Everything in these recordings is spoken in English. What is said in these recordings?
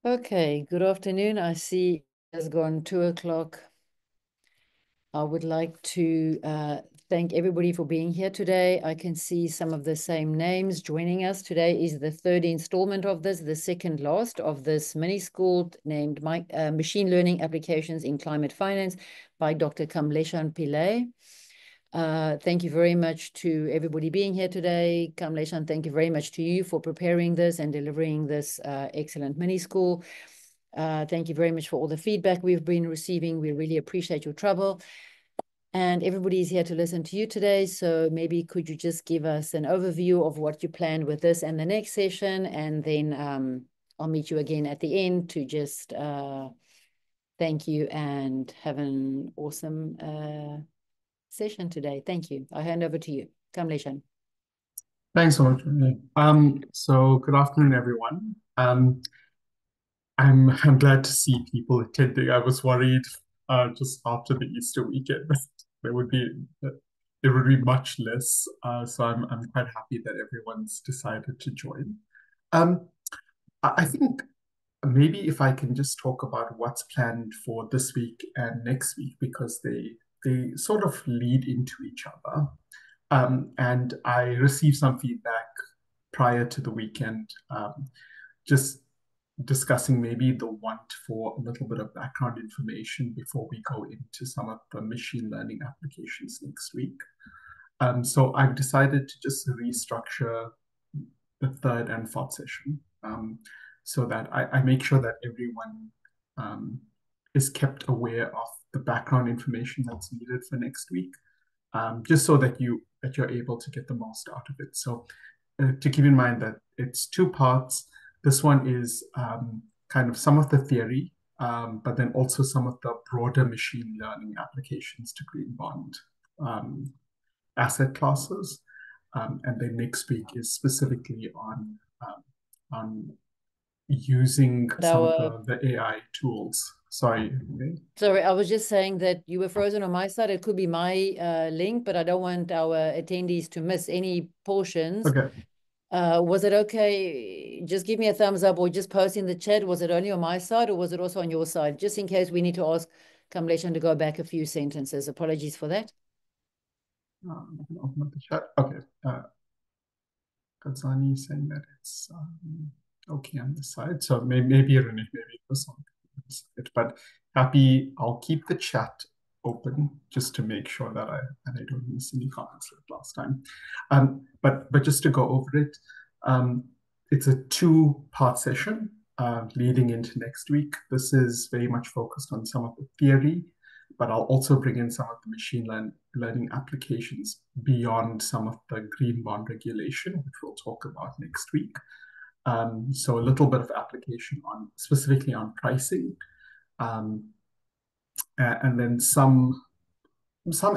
Okay, good afternoon. I see it has gone 2 o'clock. I would like to thank everybody for being here today. I can see some of the same names joining us. Today is the third installment of this, the second last of this mini school named Machine Learning Applications in Climate Finance by Dr. Kamleshan Pillay. Thank you very much to everybody being here today. Kamleshan, thank you very much to you for preparing this and delivering this excellent mini school. Thank you very much for all the feedback we've been receiving. We really appreciate your trouble. And everybody's here to listen to you today. So maybe could you just give us an overview of what you planned with this and the next session? And then I'll meet you again at the end to just thank you and have an awesome session today. Thank you. I hand over to you. Kamleshan. Thanks so much, Renee. So good afternoon, everyone. I'm glad to see people attending. I was worried just after the Easter weekend there would be there would be much less. So I'm quite happy that everyone's decided to join. Um, I think maybe if I can just talk about what's planned for this week and next week because they sort of lead into each other. And I received some feedback prior to the weekend, just discussing maybe the want for a little bit of background information before we go into some of the machine learning applications next week. So I've decided to just restructure the third and fourth session so that I make sure that everyone is kept aware of the background information that's needed for next week, just so that you're able to get the most out of it. So to keep in mind that it's two parts. This one is kind of some of the theory, but then also some of the broader machine learning applications to green bond um, asset classes. And then next week is specifically on using some of Our the AI tools. Sorry. Sorry, I was just saying that you were frozen on my side. It could be my link, but I don't want our attendees to miss any portions. Okay. Was it okay? Just give me a thumbs up or just post in the chat. Was it only on my side or was it also on your side? Just in case we need to ask Kamleshan to go back a few sentences. Apologies for that. I can open up the chat. Okay. Kazani saying that it's okay on this side. So maybe Renee, maybe it was on this side. But happy, I'll keep the chat open just to make sure that I don't miss any comments like last time. But just to go over it, it's a two-part session leading into next week. This is very much focused on some of the theory, but I'll also bring in some of the machine learning applications beyond some of the green bond regulation, which we'll talk about next week. So a little bit of application on specifically on pricing, um, and then some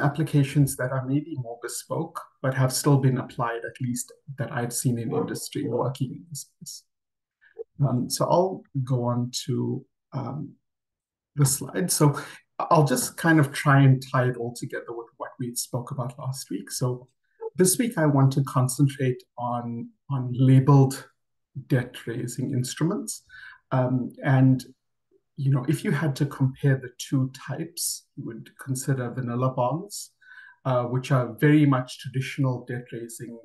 applications that are maybe more bespoke, but have still been applied, at least that I've seen in industry working in this space. So I'll go on to the slide. So I'll just kind of try and tie it all together with what we spoke about last week. So this week I want to concentrate on labeled debt raising instruments. And if you had to compare the two types, you would consider vanilla bonds, which are very much traditional debt raising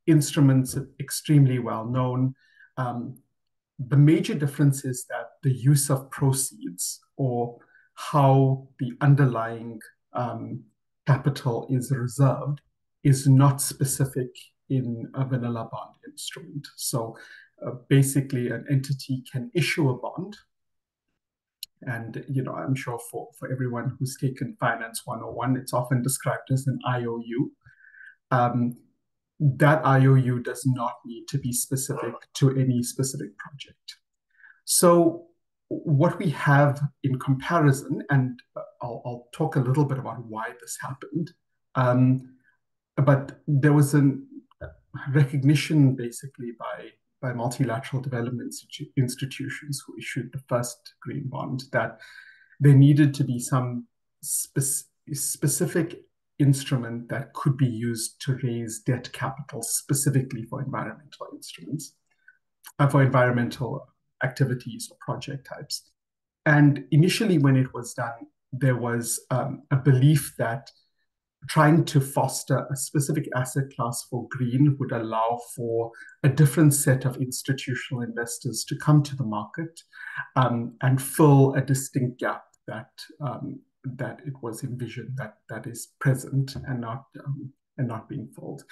instruments, extremely well known. The major difference is that the use of proceeds or how the underlying capital is reserved is not specific in a vanilla bond instrument. So basically, an entity can issue a bond. And I'm sure for everyone who's taken Finance 101, it's often described as an IOU. That IOU does not need to be specific to any specific project. So what we have in comparison, and I'll talk a little bit about why this happened, but there was a recognition basically by multilateral development institutions who issued the first green bond that there needed to be some specific instrument that could be used to raise debt capital specifically for environmental instruments, for environmental activities or project types. And initially, when it was done, there was a belief that trying to foster a specific asset class for green would allow for a different set of institutional investors to come to the market and fill a distinct gap that it was envisioned that is present and not being filled.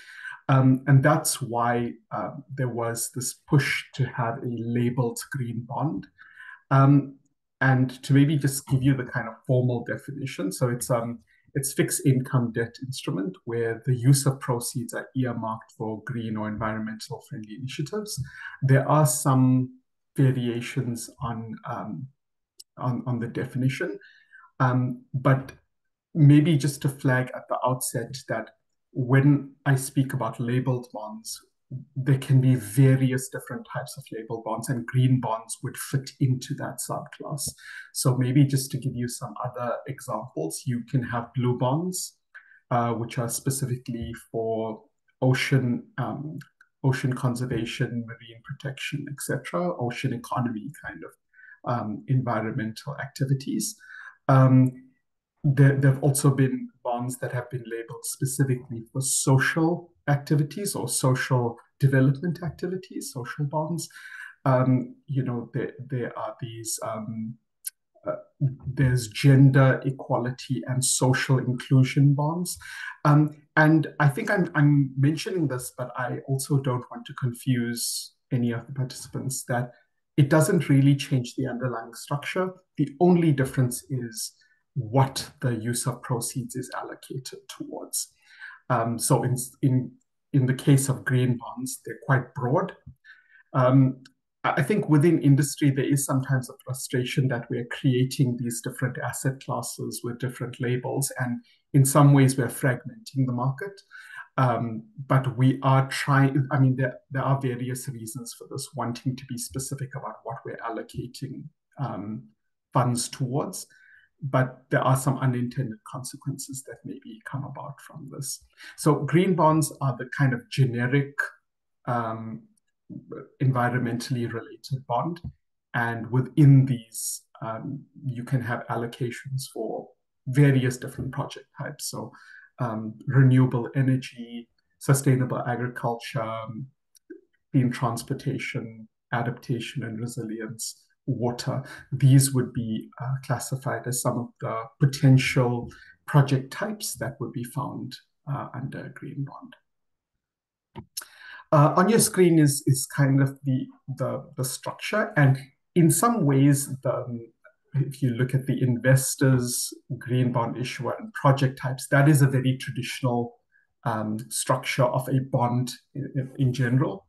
And that's why there was this push to have a labeled green bond. Um, and to maybe just give you the kind of formal definition, so it's fixed income debt instrument where the use of proceeds are earmarked for green or environmental friendly initiatives. There are some variations on the definition, but maybe just to flag at the outset that when I speak about labeled bonds, there can be various different types of labeled bonds, and green bonds would fit into that subclass. So maybe just to give you some other examples, you can have blue bonds, which are specifically for ocean ocean conservation, marine protection, etc., ocean economy kind of environmental activities. Um, there have also been bonds that have been labeled specifically for social activities or social development activities, social bonds. There are these, there's gender equality and social inclusion bonds. And I think I'm mentioning this, but I also don't want to confuse any of the participants that it doesn't really change the underlying structure. The only difference is what the use of proceeds is allocated towards. So in the case of green bonds, they're quite broad. I think within industry, there is sometimes a frustration that we're creating these different asset classes with different labels, and in some ways, we're fragmenting the market. But we are trying, I mean, there are various reasons for this, wanting to be specific about what we're allocating funds towards. But there are some unintended consequences that maybe come about from this. So green bonds are the kind of generic environmentally related bond. And within these, you can have allocations for various different project types. So renewable energy, sustainable agriculture, clean transportation, adaptation and resilience, water. These would be classified as some of the potential project types that would be found under a green bond. On your screen is kind of the structure, and in some ways, if you look at the investors, green bond issuer, and project types, that is a very traditional structure of a bond in general,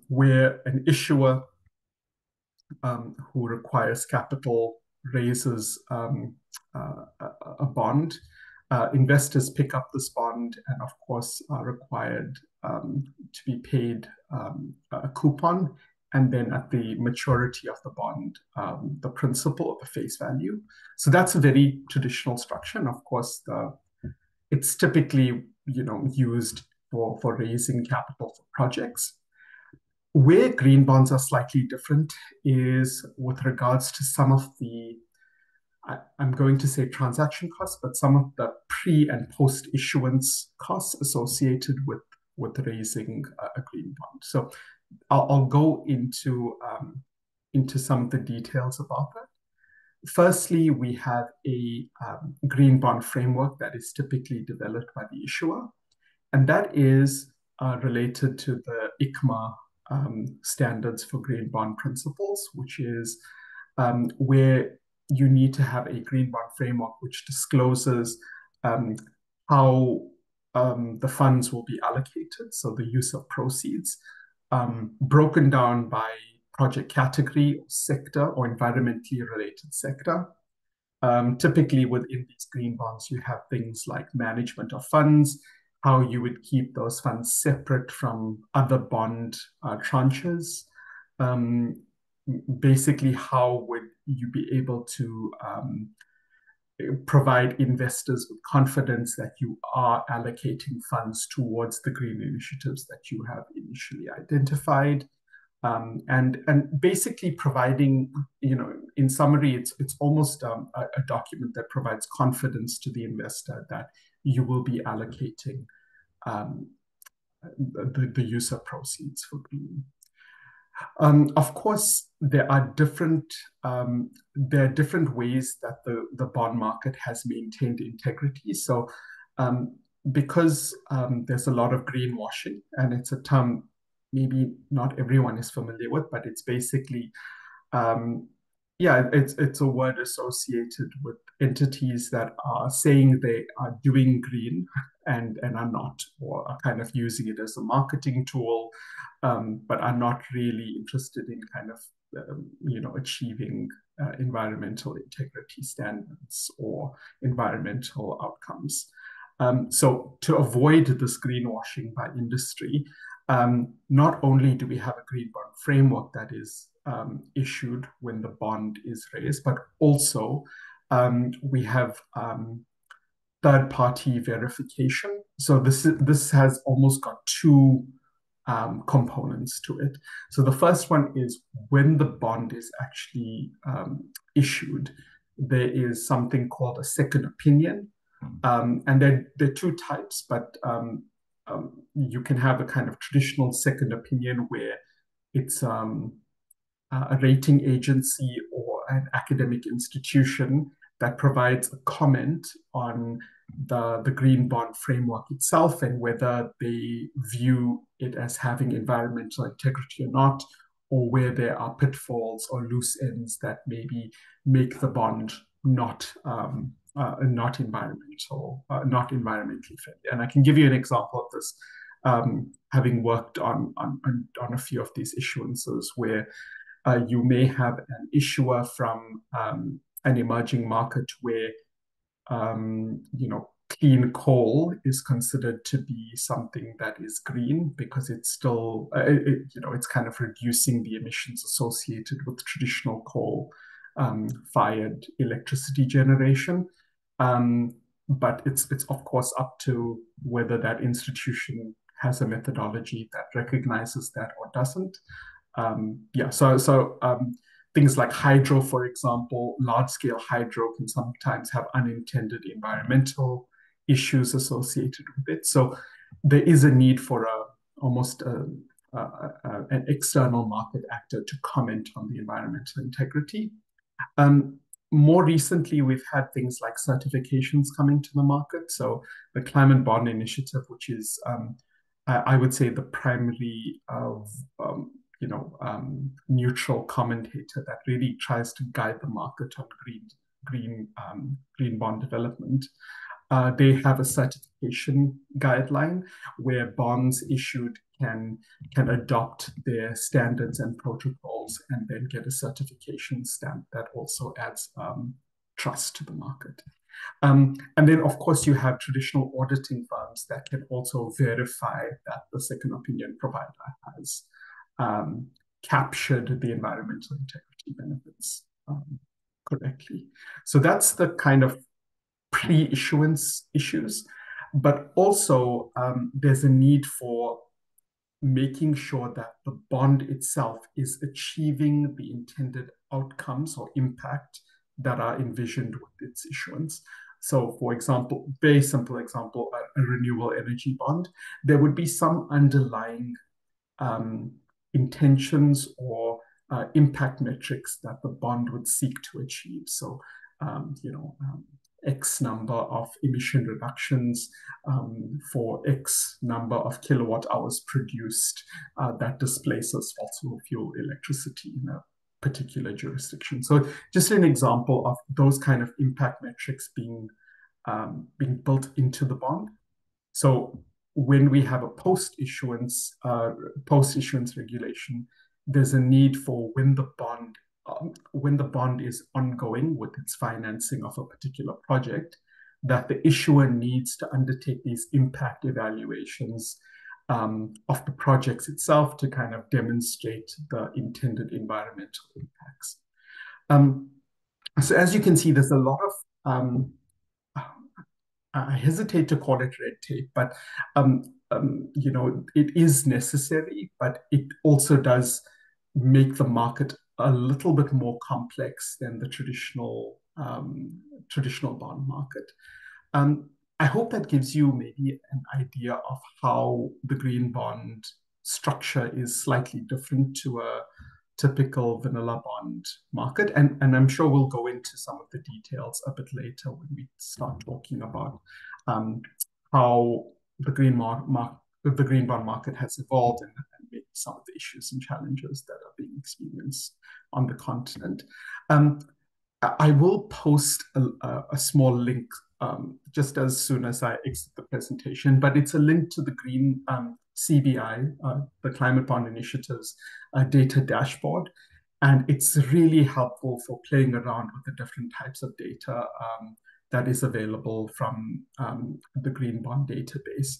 where an issuer who requires capital raises a bond. Investors pick up this bond and, of course, are required to be paid a coupon, and then at the maturity of the bond, the principal of the face value. So that's a very traditional structure, and of course, it's typically used for raising capital for projects. Where green bonds are slightly different is with regards to some of the, I'm going to say transaction costs, but some of the pre and post issuance costs associated with raising a green bond. So I'll go into some of the details about that. Firstly, we have a green bond framework that is typically developed by the issuer, and that is related to the ICMA standards for green bond principles, which is where you need to have a green bond framework which discloses how the funds will be allocated, so the use of proceeds, broken down by project category, or sector, or environmentally related sector. Typically within these green bonds, you have things like management of funds, how you would keep those funds separate from other bond tranches. Basically, how would you be able to provide investors with confidence that you are allocating funds towards the green initiatives that you have initially identified. And basically providing, in summary, it's almost a document that provides confidence to the investor that you will be allocating um, the use of proceeds for green. Of course, there are different ways that the bond market has maintained integrity. So, because there's a lot of greenwashing, and it's a term maybe not everyone is familiar with, but it's basically um, yeah, it's a word associated with entities that are saying they are doing green and are not, or are kind of using it as a marketing tool, but are not really interested in kind of achieving environmental integrity standards or environmental outcomes. So to avoid this greenwashing by industry, not only do we have a green bond framework that is issued when the bond is raised, but also we have third-party verification. So this has almost got two components to it. So the first one is when the bond is actually issued, there is something called a second opinion. And there are two types, but you can have a kind of traditional second opinion where it's a rating agency or an academic institution that provides a comment on the green bond framework itself and whether they view it as having environmental integrity or not, or where there are pitfalls or loose ends that maybe make the bond not environmentally friendly. And I can give you an example of this, having worked on a few of these issuances where you may have an issuer from an emerging market where clean coal is considered to be something that is green because it's still it's kind of reducing the emissions associated with traditional coal fired electricity generation. But it's of course up to whether that institution has a methodology that recognizes that or doesn't. Things like hydro, for example, large-scale hydro can sometimes have unintended environmental issues associated with it. So there is a need for an external market actor to comment on the environmental integrity. More recently, we've had things like certifications coming to the market. So the Climate Bond Initiative, which is, I would say, the primary neutral commentator that really tries to guide the market on green bond development. They have a certification guideline where bonds issued can adopt their standards and protocols and then get a certification stamp that also adds trust to the market. And then, of course, you have traditional auditing firms that can also verify that the second opinion provider has captured the environmental integrity benefits correctly. So that's the kind of pre-issuance issues, but also there's a need for making sure that the bond itself is achieving the intended outcomes or impact that are envisioned with its issuance. So, for example, very simple example, a renewable energy bond, there would be some underlying intentions or impact metrics that the bond would seek to achieve. So, X number of emission reductions for X number of kilowatt hours produced that displaces fossil fuel electricity in a particular jurisdiction. So just an example of those kind of impact metrics being built into the bond. So when we have a post-issuance regulation, there's a need for when the bond is ongoing with its financing of a particular project, that the issuer needs to undertake these impact evaluations of the projects itself to kind of demonstrate the intended environmental impacts. So as you can see, there's a lot of I hesitate to call it red tape, but it is necessary, but it also does make the market a little bit more complex than the traditional bond market. Um, I hope that gives you maybe an idea of how the green bond structure is slightly different to a typical vanilla bond market. And I'm sure we'll go into some of the details a bit later when we start talking about um, how the the green bond market has evolved and maybe some of the issues and challenges that are being experienced on the continent. Um, I will post a small link just as soon as I exit the presentation, but it's a link to the Green CBI, the Climate Bond Initiative's data dashboard. And it's really helpful for playing around with the different types of data that is available from the Green Bond database.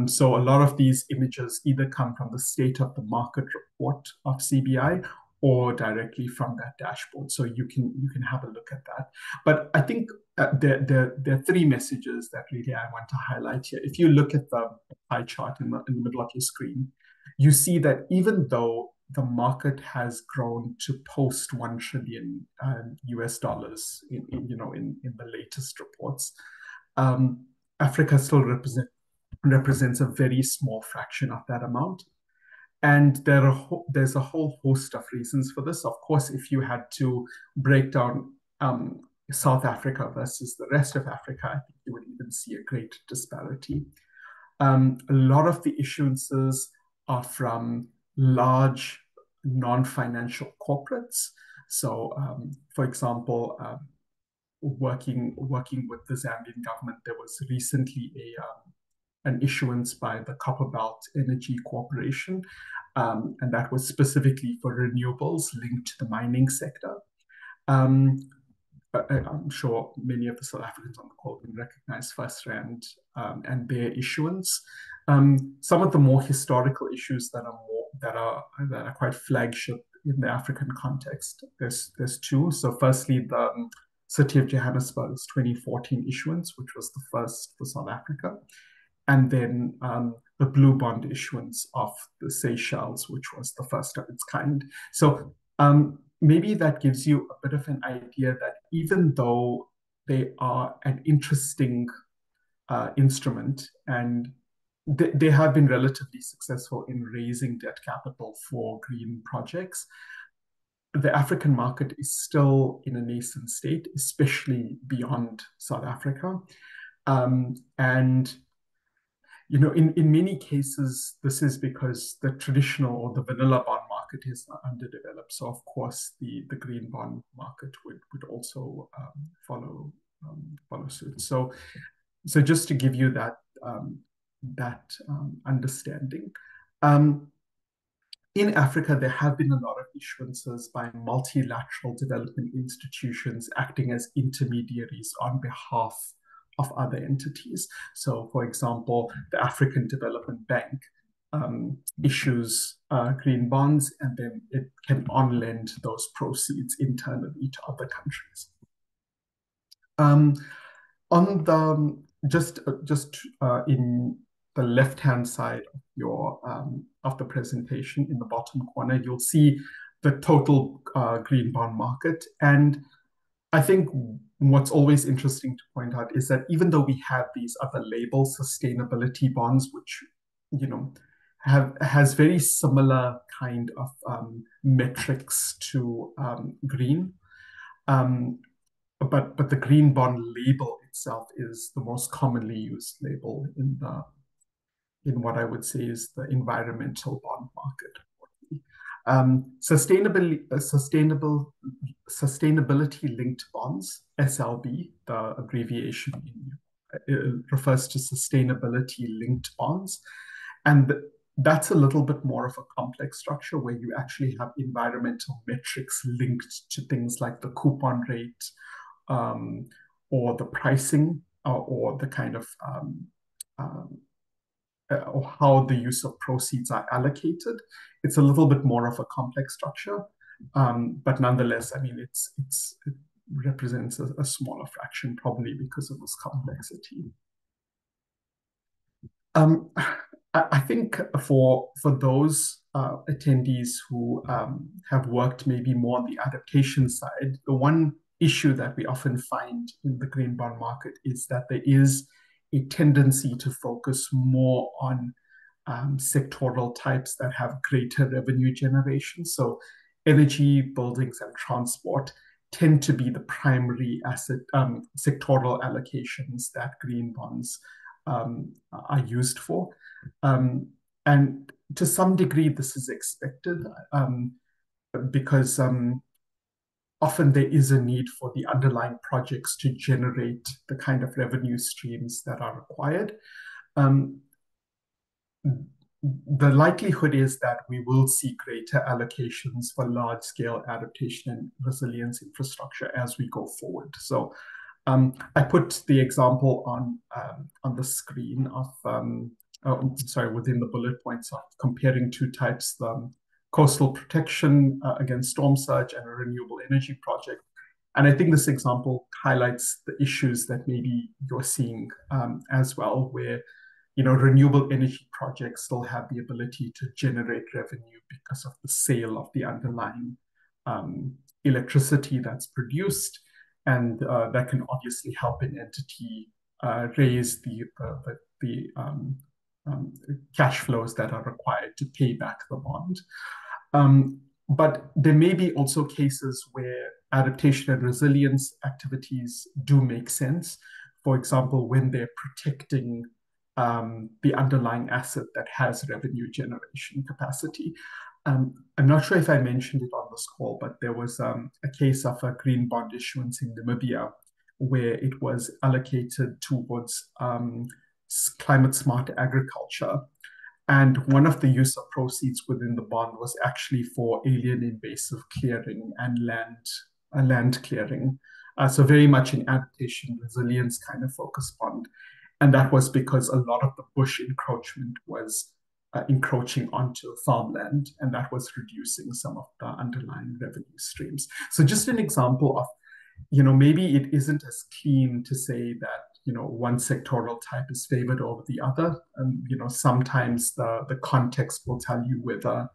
So a lot of these images either come from the State of the Market report of CBI or directly from that dashboard. So you can have a look at that. But I think there are three messages that really I want to highlight here. If you look at the pie chart in the middle of your screen, you see that even though the market has grown to post 1 trillion US dollars in the latest reports, Africa still represents a very small fraction of that amount. And there's a whole host of reasons for this. Of course, if you had to break down South Africa versus the rest of Africa, I think you would even see a great disparity. A lot of the issuances are from large non-financial corporates. So, for example, working with the Zambian government, there was recently an issuance by the Copperbelt Energy Corporation, and that was specifically for renewables linked to the mining sector. I'm sure many of the South Africans on the call can recognize FirstRand and their issuance. Some of the more historical issues that are quite flagship in the African context. There's two. So firstly, the City of Johannesburg's 2014 issuance, which was the first for South Africa, and then the blue bond issuance of the Seychelles, which was the first of its kind. So maybe that gives you a bit of an idea that even though they are an interesting instrument and they have been relatively successful in raising debt capital for green projects, the African market is still in a nascent state, especially beyond South Africa. And in many cases, this is because the traditional or the vanilla bond market is underdeveloped. So, of course, the green bond market would also follow suit. So just to give you that understanding. In Africa, there have been a lot of issuances by multilateral development institutions acting as intermediaries on behalf of other entities. So, for example, the African Development Bank issues green bonds, and then it can on-lend those proceeds internally to other countries. On the just in the left-hand side of your of the presentation, in the bottom corner, you'll see the total green bond market. And I think what's always interesting to point out is that even though we have these other labels, sustainability bonds, which has very similar kind of metrics to green, but the green bond label itself is the most commonly used label in what I would say is the environmental bond market. Sustainability-linked bonds, SLB, the abbreviation refers to sustainability-linked bonds. And that's a little bit more of a complex structure where you actually have environmental metrics linked to things like the coupon rate, or the pricing, or the kind of or how the use of proceeds are allocated. It's a little bit more of a complex structure, but nonetheless, I mean, it represents a smaller fraction, probably because of this complexity. I think for those attendees who have worked maybe more on the adaptation side, the one issue that we often find in the green bond market is that there is a tendency to focus more on sectoral types that have greater revenue generation. So energy, buildings, and transport tend to be the primary asset sectoral allocations that green bonds are used for. And to some degree, this is expected because often there is a need for the underlying projects to generate the kind of revenue streams that are required. Um, the likelihood is that we will see greater allocations for large scale adaptation and resilience infrastructure as we go forward. So I put the example on the screen of, within the bullet points of comparing two types, the coastal protection against storm surge and a renewable energy project. And I think this example highlights the issues that maybe you're seeing as well, where renewable energy projects still have the ability to generate revenue because of the sale of the underlying electricity that's produced, and that can obviously help an entity raise the cash flows that are required to pay back the bond. But there may be also cases where adaptation and resilience activities do make sense. For example, when they're protecting the underlying asset that has revenue generation capacity. I'm not sure if I mentioned it on this call, but there was a case of a green bond issuance in Namibia where it was allocated towards climate smart agriculture. And one of the use of proceeds within the bond was actually for alien invasive clearing and land clearing. So very much an adaptation resilience kind of focus bond. And that was because a lot of the bush encroachment was encroaching onto farmland, and that was reducing some of the underlying revenue streams. So just an example of, maybe it isn't as clean to say that, one sectoral type is favored over the other. And, sometimes the context will tell you whether,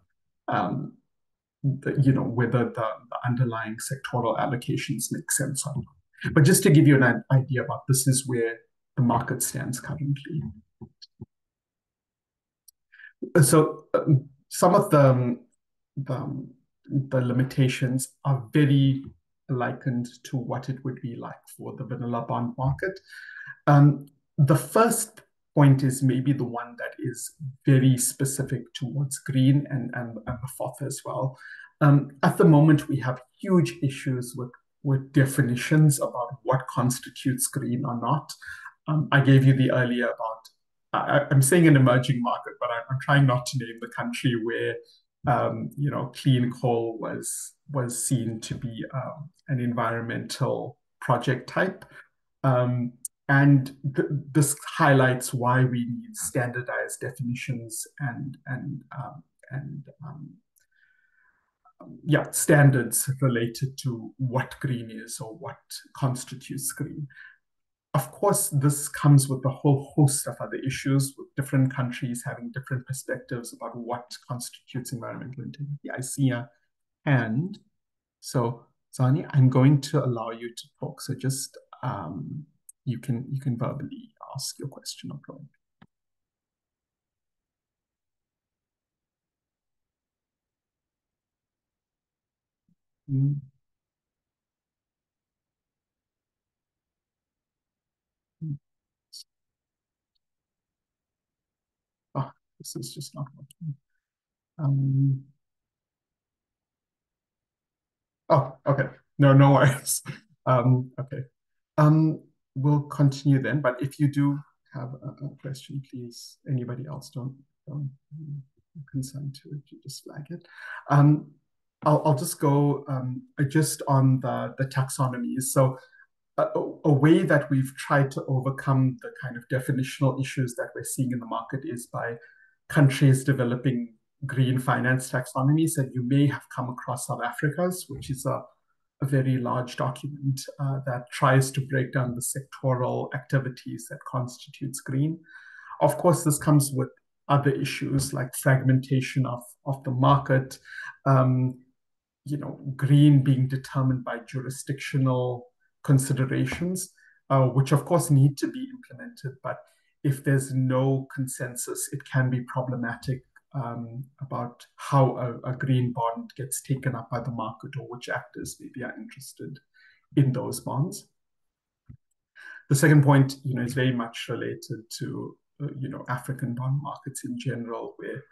whether the underlying sectoral allocations make sense or not. But just to give you an idea about this is where the market stands currently. So some of the limitations are very likened to what it would be like for the vanilla bond market. The first point is maybe the one that is very specific towards green and the FOF as well. At the moment, we have huge issues with definitions about what constitutes green or not. I gave you the earlier about, I'm saying an emerging market, but I'm trying not to name the country where, clean coal was seen to be an environmental project type. And this highlights why we need standardized definitions and standards related to what green is or what constitutes green. Of course, this comes with a whole host of other issues, with different countries having different perspectives about what constitutes environmental integrity. I see a hand. So, Zani, I'm going to allow you to talk. So just you can verbally ask your question or comment. Mm. Oh, this is just not working. Oh, okay. No worries. Okay. We'll continue then, but if you do have a question, please, anybody else don't consent to it, you just flag it. I'll just go just on the taxonomies. So a way that we've tried to overcome the kind of definitional issues that we're seeing in the market is by countries developing green finance taxonomies. And you may have come across South Africa's, which is a very large document that tries to break down the sectoral activities that constitutes green. Of course, this comes with other issues like fragmentation of the market, um, green being determined by jurisdictional considerations, which of course need to be implemented. But if there's no consensus, it can be problematic about how a green bond gets taken up by the market or which actors maybe are interested in those bonds. The second point, is very much related to, African bond markets in general, where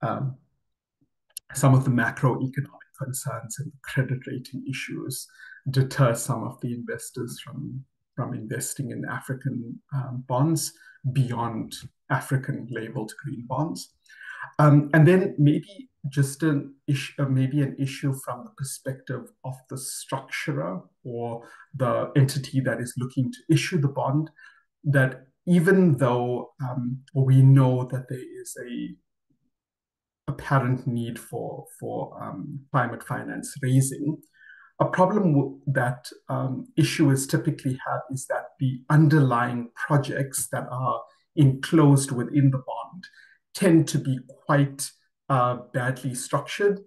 um, some of the macroeconomic concerns and credit rating issues deter some of the investors from investing in African bonds beyond African labeled green bonds. And then maybe just maybe an issue from the perspective of the structurer or the entity that is looking to issue the bond, that even though we know that there is a apparent need for climate finance raising, a problem that issuers typically have is that the underlying projects that are enclosed within the bond tend to be quite badly structured.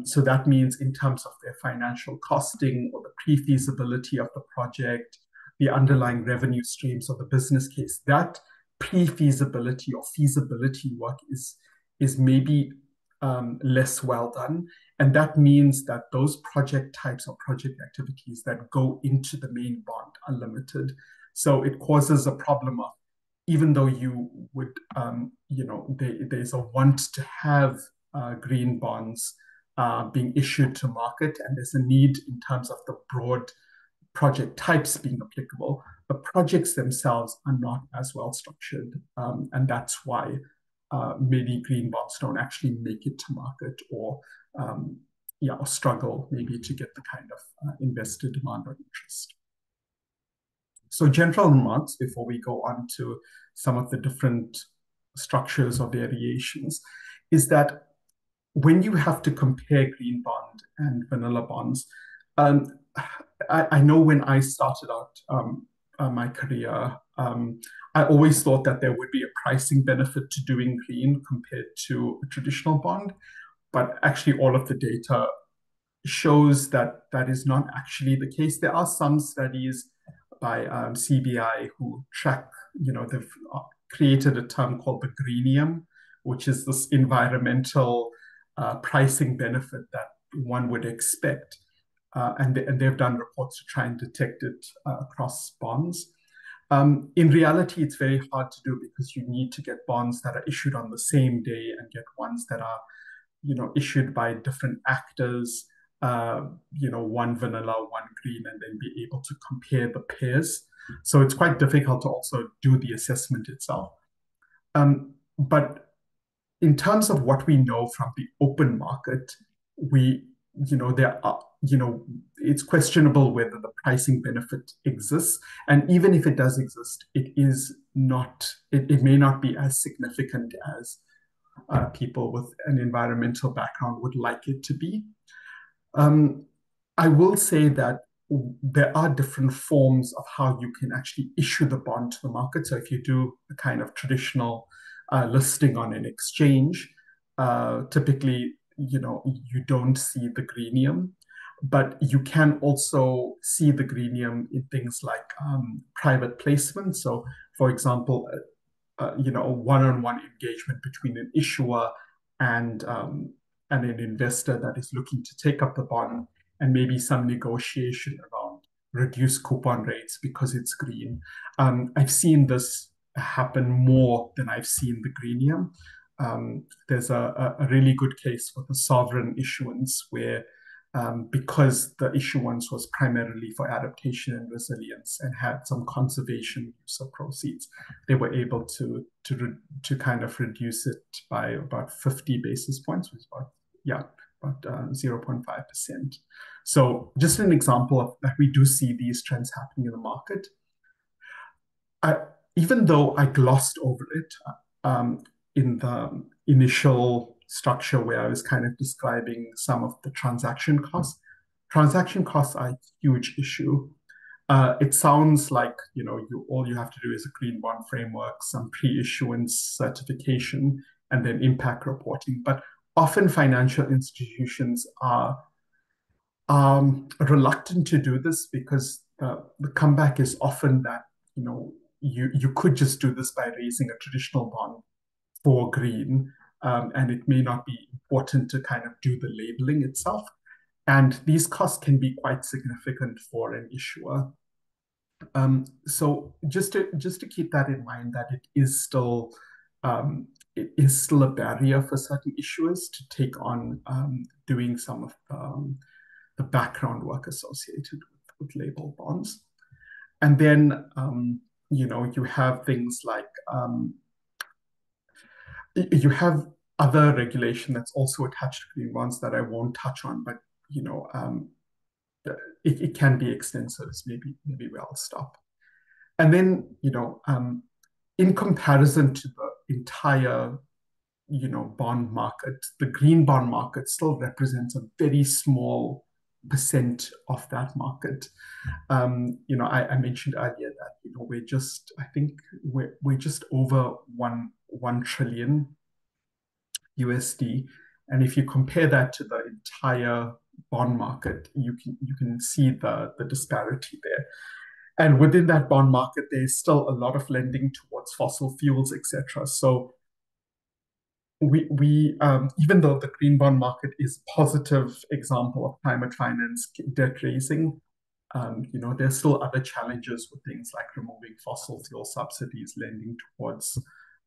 So that means in terms of their financial costing or the pre-feasibility of the project, the underlying revenue streams of the business case, that pre-feasibility or feasibility work is maybe less well done. And that means that those project types or project activities that go into the main bond are limited. So it causes a problem of, even though you would, there's a want to have green bonds being issued to market, and there's a need in terms of the broad project types being applicable, the projects themselves are not as well structured. And that's why maybe green bonds don't actually make it to market, or or struggle maybe to get the kind of investor demand or interest. So general remarks before we go on to some of the different structures or variations is that when you have to compare green bond and vanilla bonds, I know when I started out my career, I always thought that there would be a pricing benefit to doing green compared to a traditional bond. But actually, all of the data shows that that is not actually the case. There are some studies by CBI who track, they've created a term called the greenium, which is this environmental pricing benefit that one would expect. And they've done reports to try and detect it across bonds. In reality, it's very hard to do because you need to get bonds that are issued on the same day and get ones that are, issued by different actors, one vanilla, one green, and then be able to compare the pairs. So it's quite difficult to also do the assessment itself. But in terms of what we know from the open market, there are, it's questionable whether the pricing benefit exists. And even if it does exist, it may not be as significant as people with an environmental background would like it to be. I will say that there are different forms of how you can actually issue the bond to the market. So if you do a kind of traditional listing on an exchange, typically, you don't see the greenium, but you can also see the greenium in things like private placement. So, for example, a one-on-one engagement between an issuer and an investor that is looking to take up the bond, and maybe some negotiation around reduced coupon rates because it's green. I've seen this happen more than I've seen the greenium. There's a really good case for the sovereign issuance where because the issuance was primarily for adaptation and resilience and had some conservation use of proceeds, they were able to kind of reduce it by about 50 basis points, which is about 0.5%. So just an example of that, we do see these trends happening in the market. Even though I glossed over it in the initial structure where I was kind of describing some of the transaction costs. Transaction costs are a huge issue. It sounds like, all you have to do is a green bond framework, some pre-issuance certification, and then impact reporting. But often financial institutions are reluctant to do this because the comeback is often that, you could just do this by raising a traditional bond for green, and it may not be important to kind of do the labeling itself. And these costs can be quite significant for an issuer. So just to keep that in mind, that it is still a barrier for certain issuers to take on doing some of the background work associated with label bonds. And then you have things like you have other regulation that's also attached to green bonds that I won't touch on, but it can be extensive. So maybe we'll stop. And then in comparison to the entire bond market, the green bond market still represents a very small percent of that market. I mentioned earlier that I think we're just over one trillion USD, and if you compare that to the entire bond market, you can see the disparity there. And within that bond market, there's still a lot of lending towards fossil fuels, etc. So we even though the green bond market is a positive example of climate finance debt raising, there's still other challenges with things like removing fossil fuel subsidies, lending towards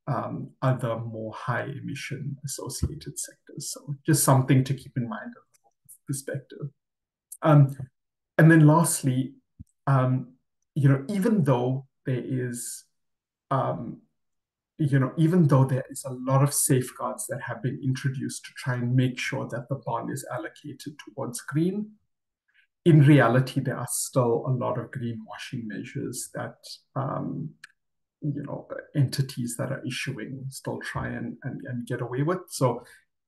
other more high emission associated sectors. So just something to keep in mind of perspective. And then lastly, even though there is even though there is a lot of safeguards that have been introduced to try and make sure that the bond is allocated towards green, in reality, there are still a lot of greenwashing measures that entities that are issuing still try and get away with. So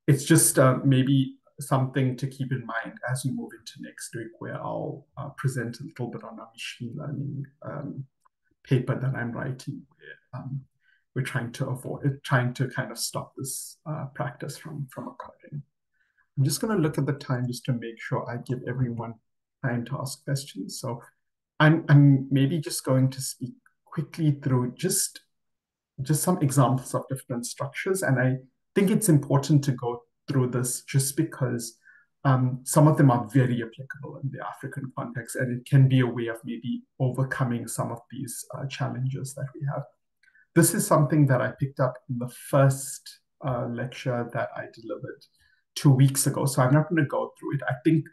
it's just maybe something to keep in mind as we move into next week, where I'll present a little bit on a machine learning paper that I'm writing, where we're trying to kind of stop this practice from occurring. I'm just going to look at the time just to make sure I give everyone time to ask questions. So I'm maybe just going to speak quickly through just some examples of different structures. And I think it's important to go through this just because some of them are very applicable in the African context, and it can be a way of maybe overcoming some of these challenges that we have. This is something that I picked up in the first lecture that I delivered 2 weeks ago. So I'm not going to go through it. I think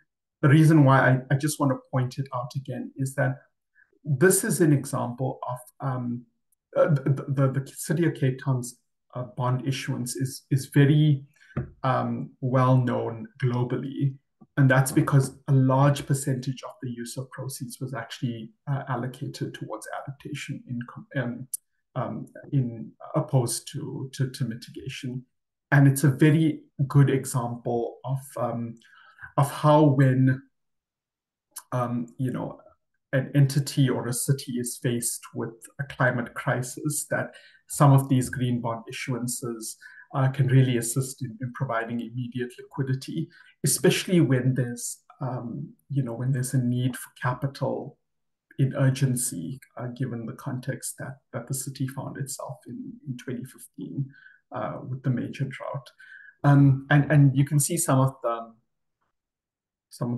the reason why I just want to point it out again is that this is an example of the City of Cape Town's bond issuance is very well known globally. And that's because a large percentage of the use of proceeds was actually allocated towards adaptation in opposed to mitigation. And it's a very good example of how when an entity or a city is faced with a climate crisis, that some of these green bond issuances can really assist in providing immediate liquidity, especially when there's a need for capital in urgency, given the context that the city found itself in 2015 with the major drought. And you can see some of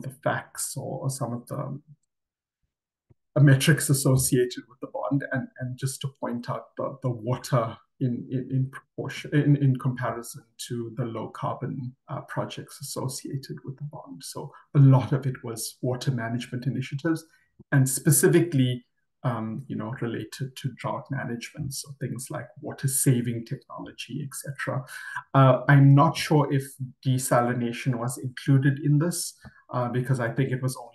the facts or some of the metrics associated with the bond, and just to point out the water in proportion in comparison to the low carbon projects associated with the bond. So a lot of it was water management initiatives, and specifically related to drought management, so things like water saving technology, etc. I'm not sure if desalination was included in this because I think it was only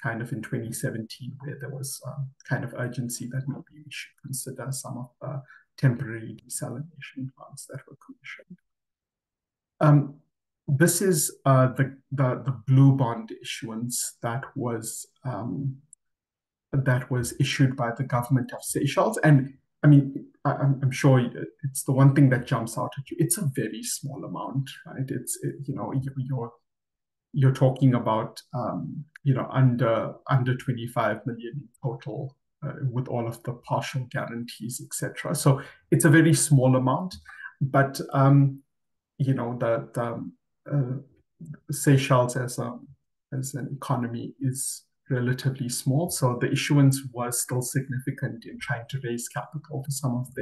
kind of in 2017 where there was kind of urgency that maybe we should consider some of the temporary desalination plants that were commissioned. This is the blue bond issuance that was that was issued by the government of Seychelles. And I mean, I'm sure it's the one thing that jumps out at you. It's a very small amount, right? You're talking about under 25 million in total, with all of the partial guarantees, etc. So it's a very small amount, but the Seychelles as an economy is relatively small, so the issuance was still significant in trying to raise capital for some of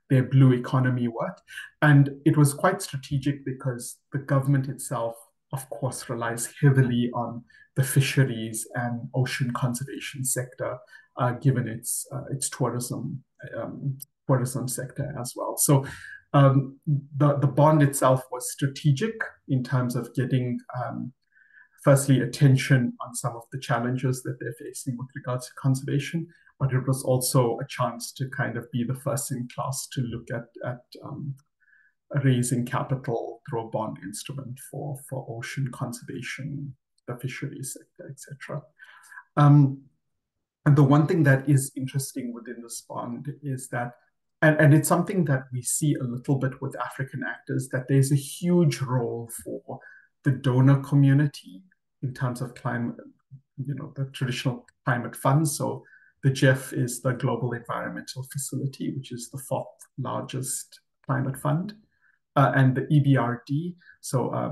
their blue economy work. And it was quite strategic because the government itself, of course, relies heavily on the fisheries and ocean conservation sector, given its tourism sector as well. So the bond itself was strategic in terms of getting, firstly, attention on some of the challenges that they're facing with regards to conservation, but it was also a chance to kind of be the first in class to look at raising capital through a bond instrument for ocean conservation, the fisheries sector, etc. And the one thing that is interesting within this bond is that, and it's something that we see a little bit with African actors, that there's a huge role for the donor community in terms of climate, the traditional climate funds. So the GEF is the Global Environmental Facility, which is the fourth largest climate fund, and the EBRD, so a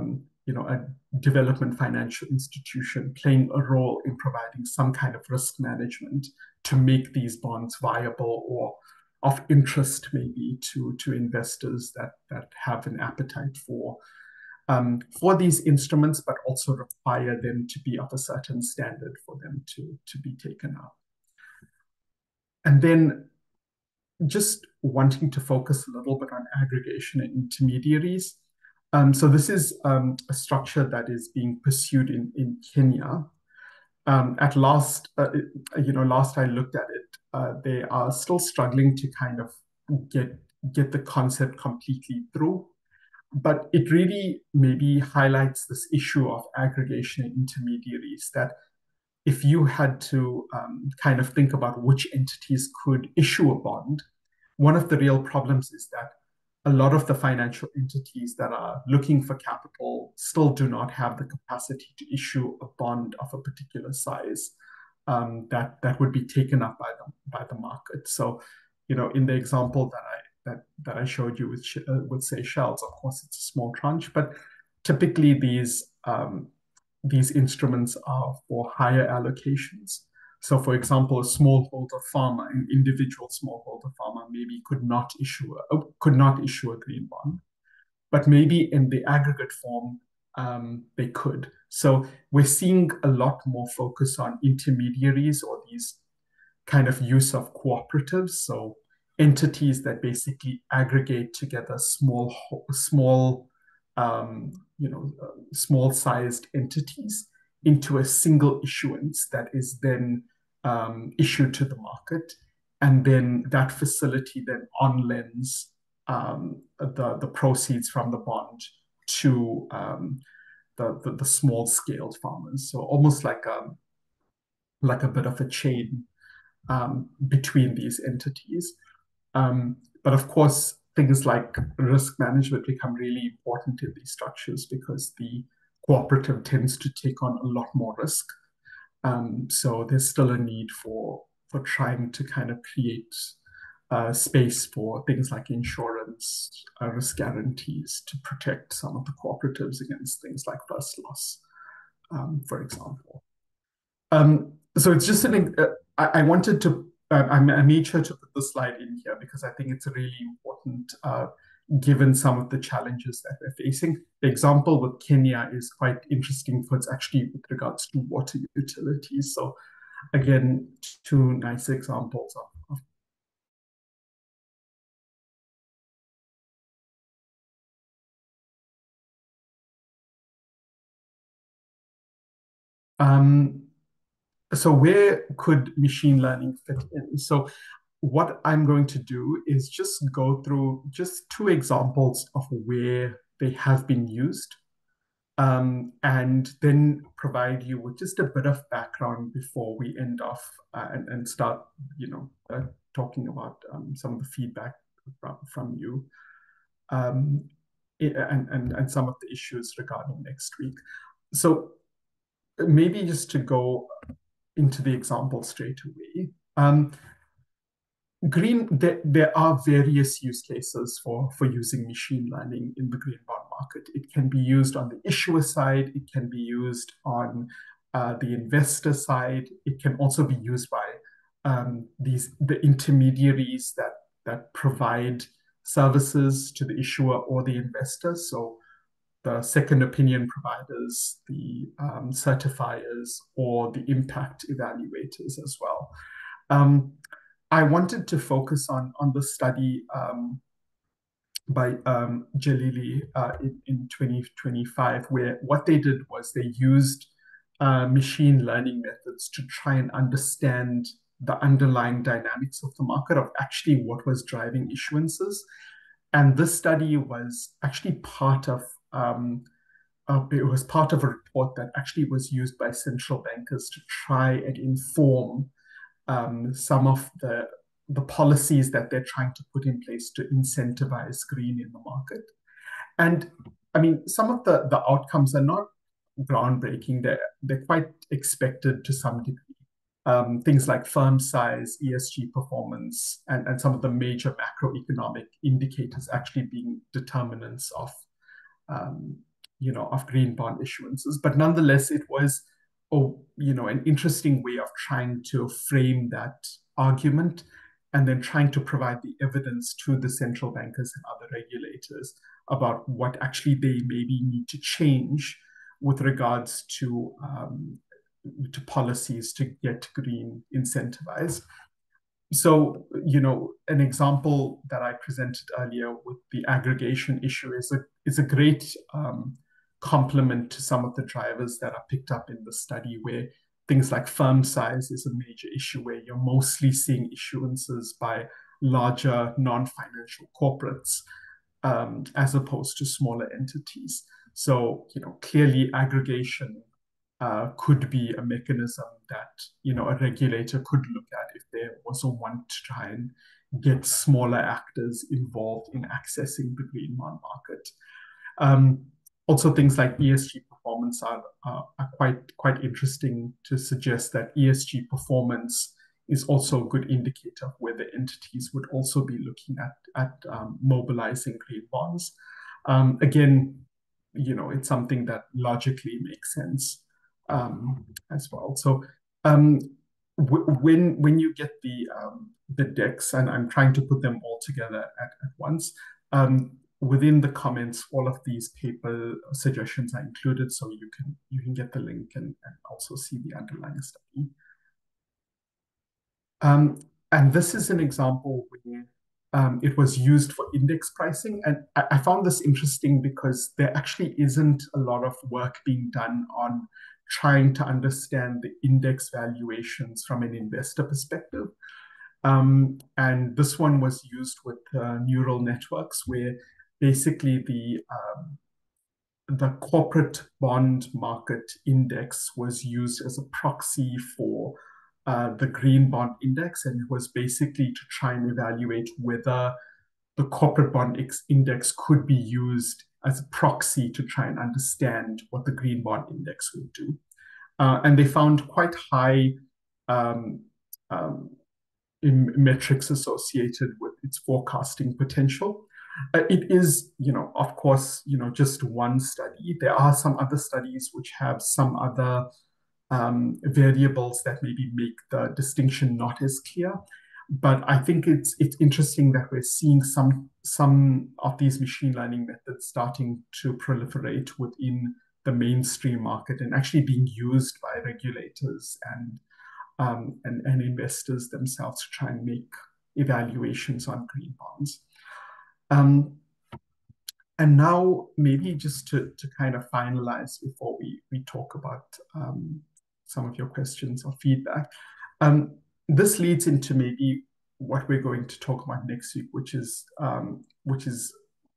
development financial institution playing a role in providing some kind of risk management to make these bonds viable or of interest maybe to investors that have an appetite for these instruments, but also require them to be of a certain standard for them to be taken up. And then just wanting to focus a little bit on aggregation and intermediaries. So this is a structure that is being pursued in Kenya. At last, last I looked at it, they are still struggling to kind of get the concept completely through. But it really maybe highlights this issue of aggregation and intermediaries, that if you had to kind of think about which entities could issue a bond, one of the real problems is that a lot of the financial entities that are looking for capital still do not have the capacity to issue a bond of a particular size that would be taken up by the market. So, in the example that I showed you with Seychelles, of course, it's a small tranche, but typically these instruments are for higher allocations. So, for example, a smallholder farmer, an individual smallholder farmer, maybe could not issue a green bond, but maybe in the aggregate form, they could. So we're seeing a lot more focus on intermediaries, or these kind of use of cooperatives. So entities that basically aggregate together small-sized entities into a single issuance that is then issued to the market, and then that facility then on-lends the proceeds from the bond to the small-scaled farmers. So almost like a bit of a chain between these entities. But of course, things like risk management become really important in these structures because the cooperative tends to take on a lot more risk. So there's still a need for trying to kind of create space for things like insurance, risk guarantees to protect some of the cooperatives against things like first loss, for example. So it's just something I wanted to, I made sure to put this slide in here because I think it's really important given some of the challenges that we're facing. The example with Kenya is quite interesting for it's actually with regards to water utilities. So again, two nice examples of so where could machine learning fit in? So what I'm going to do is just go through just two examples of where they have been used. and then provide you with just a bit of background before we end off and start, talking about some of the feedback from you, um, and some of the issues regarding next week. So maybe just to go into the example straight away. There are various use cases for using machine learning in the green bond market. It can be used on the issuer side. It can be used on the investor side. It can also be used by the intermediaries that provide services to the issuer or the investor. So the second opinion providers, the certifiers, or the impact evaluators as well. I wanted to focus on the study by Jalili in 2025, where what they did was they used machine learning methods to try and understand the underlying dynamics of the market, of actually what was driving issuances. And this study was actually it was part of a report that actually was used by central bankers to try and inform some of the policies that they're trying to put in place to incentivize green in the market. And I mean, some of the outcomes are not groundbreaking. They're quite expected to some degree. Things like firm size, ESG performance, and some of the major macroeconomic indicators actually being determinants um, of green bond issuances. But nonetheless, it was an interesting way of trying to frame that argument and then trying to provide the evidence to the central bankers and other regulators about what actually they maybe need to change with regards to policies to get green incentivized. So, an example that I presented earlier with the aggregation issue is a great complement to some of the drivers that are picked up in the study, where things like firm size is a major issue, where you're mostly seeing issuances by larger non-financial corporates as opposed to smaller entities. So, clearly aggregation could be a mechanism that a regulator could look at if there was a want to try and get smaller actors involved in accessing the green bond market. Also, things like ESG performance are quite interesting to suggest that ESG performance is also a good indicator of whether entities would also be looking at mobilizing green bonds. Again, it's something that logically makes sense as well. So when you get the decks, and I'm trying to put them all together at once, within the comments, all of these paper suggestions are included, so you can get the link and also see the underlying study. And this is an example where it was used for index pricing. And I found this interesting because there actually isn't a lot of work being done on trying to understand the index valuations from an investor perspective. And this one was used with neural networks, where basically the corporate bond market index was used as a proxy for the green bond index, and it was basically to try and evaluate whether the corporate bond index could be used as a proxy to try and understand what the green bond index would do. And they found quite high metrics associated with its forecasting potential. It is, of course, just one study. There are some other studies which have some other variables that maybe make the distinction not as clear. But I think it's interesting that we're seeing some of these machine learning methods starting to proliferate within the mainstream market and actually being used by regulators and investors themselves to try and make evaluations on green bonds. And now maybe just to kind of finalize before we talk about some of your questions or feedback. This leads into maybe what we're going to talk about next week, which is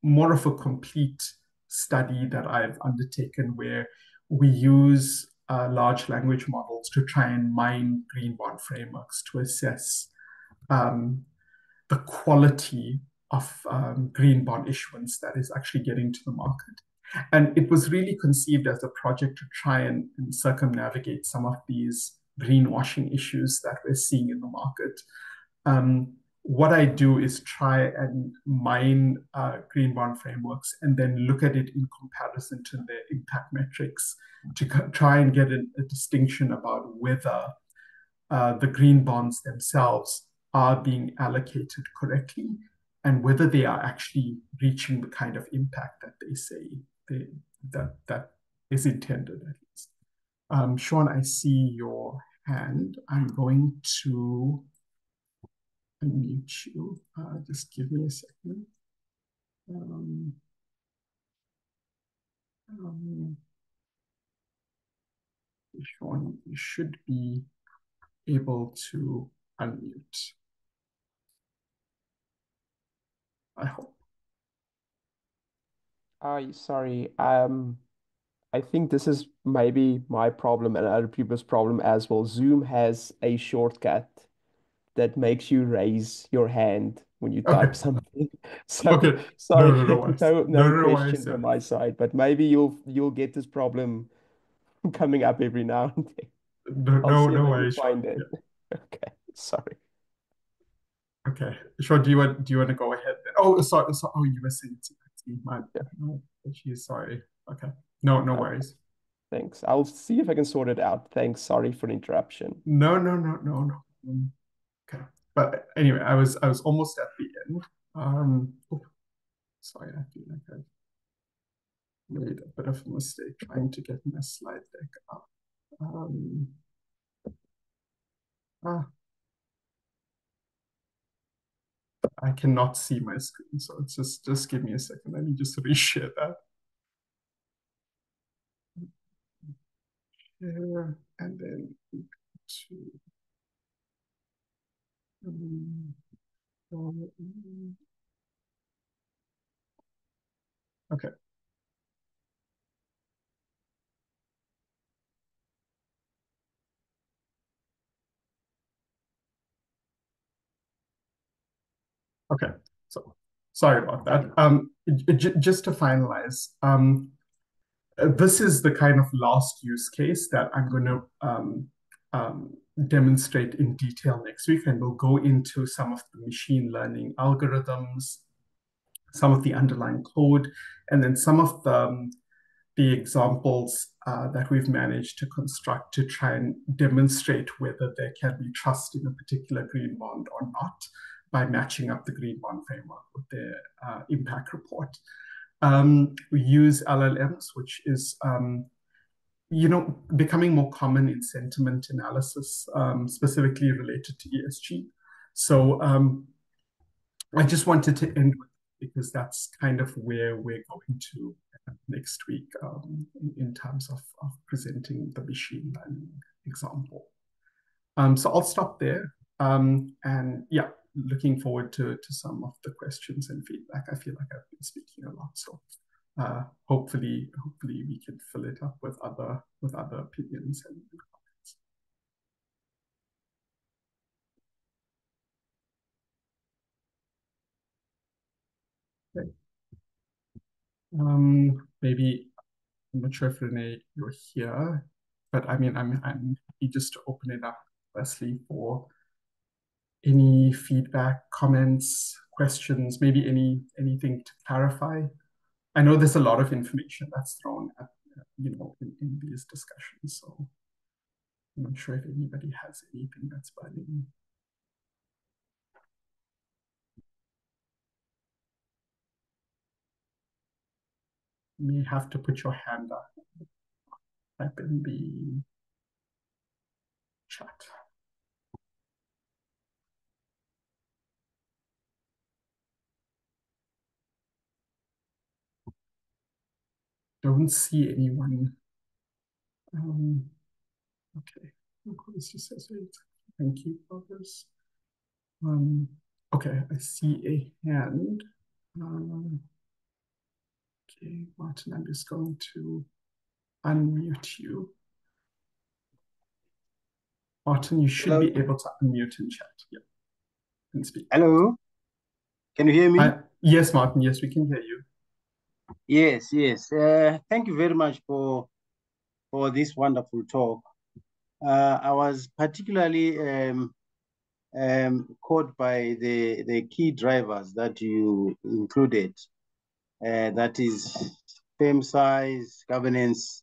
more of a complete study that I've undertaken where we use large language models to try and mine green bond frameworks to assess um, the quality of green bond issuance that is actually getting to the market. And it was really conceived as a project to try and circumnavigate some of these greenwashing issues that we're seeing in the market. What I do is try and mine green bond frameworks and then look at it in comparison to their impact metrics to try and get a distinction about whether the green bonds themselves are being allocated correctly and whether they are actually reaching the kind of impact that they say that is intended, at least. Sean, I see your hand. I'm going to unmute you. Just give me a second. Um, um, Sean, you should be able to unmute. I hope. Sorry. I think this is maybe my problem and other people's problem as well. Zoom has a shortcut that makes you raise your hand when you type Okay. something. So Okay. No, sorry, no, no worries. No, no no, no worries, question from sir. my side, but maybe you'll get this problem coming up every now and then. No, I'll no, see if no I can worries, Sean. find it. Yeah. Okay, sorry. Okay. Sean, do you want to go ahead then? Oh, sorry. Oh, you were saying it's me. Yeah, No, geez, sorry. Okay. No, no okay, worries. thanks. I'll see if I can sort it out. Thanks. Sorry for the interruption. No, no, no, no, no. Okay. But anyway, I was almost at the end. Oh, sorry, I feel like I made a bit of a mistake trying to get my slide deck up. Um, ah, I cannot see my screen, so it's just give me a second. Let me just reshare that. Share and then to um, okay. Okay. So sorry about that. Just to finalize, this is the kind of last use case that I'm going to demonstrate in detail next week, and we'll go into some of the machine learning algorithms, some of the underlying code, and then some of the examples that we've managed to construct to try and demonstrate whether there can be trust in a particular green bond or not by matching up the green bond framework with the impact report. We use LLMs, which is becoming more common in sentiment analysis, specifically related to ESG. So I just wanted to end with because that's kind of where we're going to next week in terms of presenting the machine learning example. So I'll stop there. And yeah, looking forward to some of the questions and feedback. I feel like I've been speaking a lot, so hopefully we can fill it up with other opinions and comments. Okay. Maybe I'm not sure if Renee you're here, but I mean I'm happy just to open it up, Leslie, for any feedback, comments, questions, maybe anything to clarify. I know there's a lot of information that's thrown at in these discussions, so I'm not sure if anybody has anything that's burning. You may have to put your hand up, type in the chat. Don't see anyone. Okay, just says thank you for this. Okay, I see a hand. Okay, Martin, I'm just going to unmute you. Martin, you should Hello. be able to unmute and chat. Yeah, and speak. Hello. Can you hear me? Yes, Martin. Yes, we can hear you. Yes, yes. Thank you very much for this wonderful talk. I was particularly caught by the key drivers that you included. That is firm size, governance,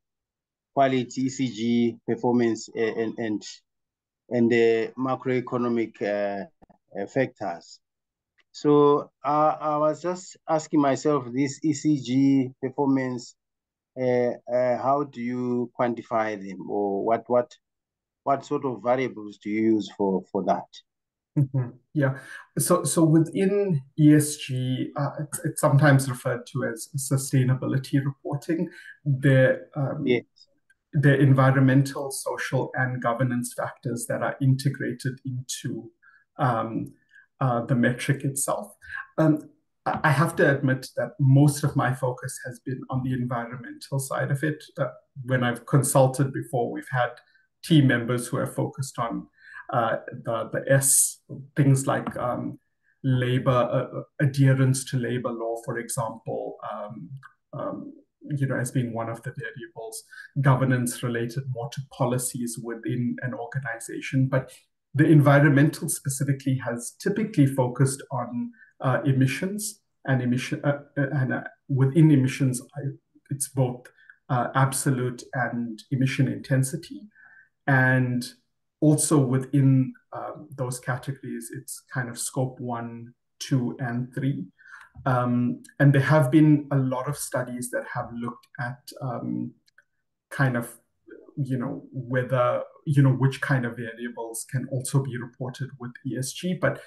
quality, ECG, performance, and the macroeconomic factors. So I was just asking myself, this ECG performance, how do you quantify them, or what sort of variables do you use for that? Yeah. So within ESG, it's sometimes referred to as sustainability reporting. The Yes. the environmental, social, and governance factors that are integrated into um, the metric itself. I have to admit that most of my focus has been on the environmental side of it. When I've consulted before, we've had team members who have focused on the S, things like labor adherence to labor law, for example, as being one of the variables, governance related more to policies within an organization. But the environmental specifically has typically focused on emissions and within emissions, it's both absolute and emission intensity. And also within those categories, it's kind of scope 1, 2, and 3. And there have been a lot of studies that have looked at kind of, whether, which kind of variables can also be reported with ESG. But,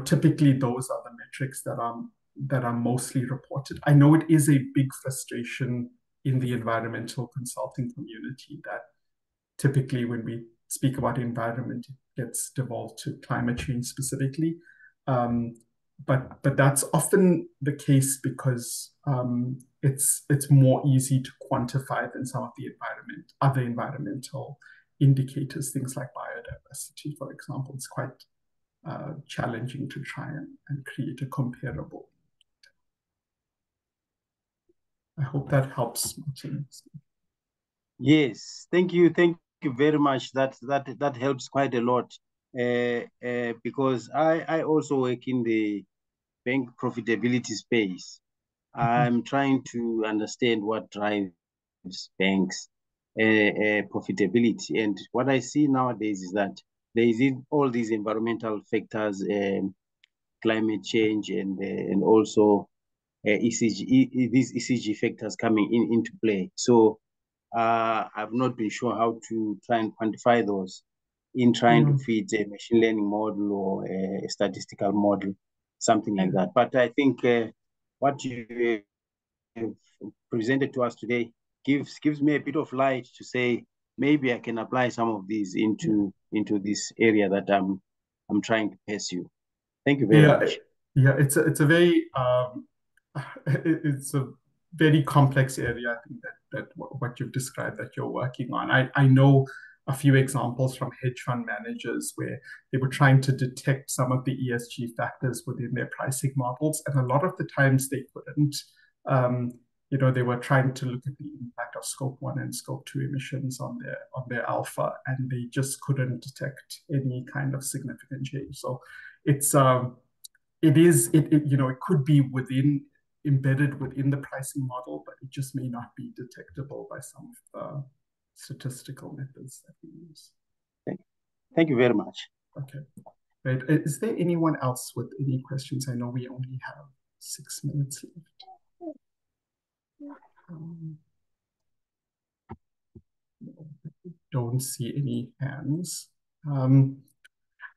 typically those are the metrics that are mostly reported. I know it is a big frustration in the environmental consulting community that typically when we speak about environment, it gets devolved to climate change specifically. But that's often the case because it's more easy to quantify than some of the other environmental indicators, things like biodiversity, for example. It's quite challenging to try and create a comparable. I hope that helps, Martin. Yes, thank you very much. That helps quite a lot, because I also work in the bank profitability space. I'm trying to understand what drives banks' profitability, and what I see nowadays is that there is all these environmental factors, climate change, and also ECG, these ECG factors coming into play. So I've not been sure how to try and quantify those in trying to feed a machine learning model or a statistical model, something like that. But I think what you have presented to us today gives me a bit of light to say maybe I can apply some of these into this area that I'm trying to pursue. Thank you very much. Yeah, it's a very it's a very complex area. I think that what you've described that you're working on. I know a few examples from hedge fund managers where they were trying to detect some of the ESG factors within their pricing models, and a lot of the times they couldn't. They were trying to look at the impact of scope 1 and scope 2 emissions on their alpha, and they just couldn't detect any kind of significant change. So it's it could be embedded within the pricing model, but it just may not be detectable by some of the statistical methods that we use. Thank you very much. Okay, right. Is there anyone else with any questions? I know we only have 6 minutes left. Don't see any hands.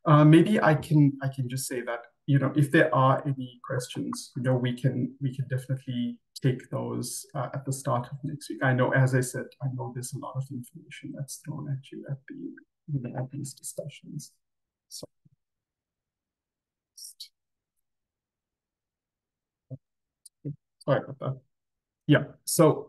Maybe I can just say that if there are any questions, we can definitely take those at the start of next week. I know, as I said, I know there's a lot of information that's thrown at you at these discussions. So sorry about that. Yeah. So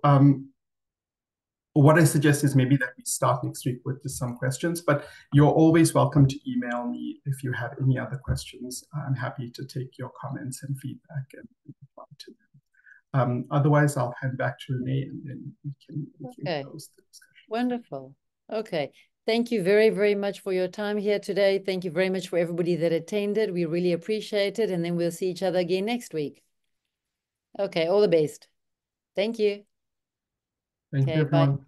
what I suggest is maybe that we start next week with just some questions, but you're always welcome to email me if you have any other questions. I'm happy to take your comments and feedback and reply to them. Otherwise, I'll hand back to Renee, and then we can Okay. close the discussion. Wonderful. Okay. Thank you very, very much for your time here today. Thank you very much for everybody that attended. We really appreciate it. And then we'll see each other again next week. Okay. All the best. Thank you. Thank you, Okay. Bye. everyone.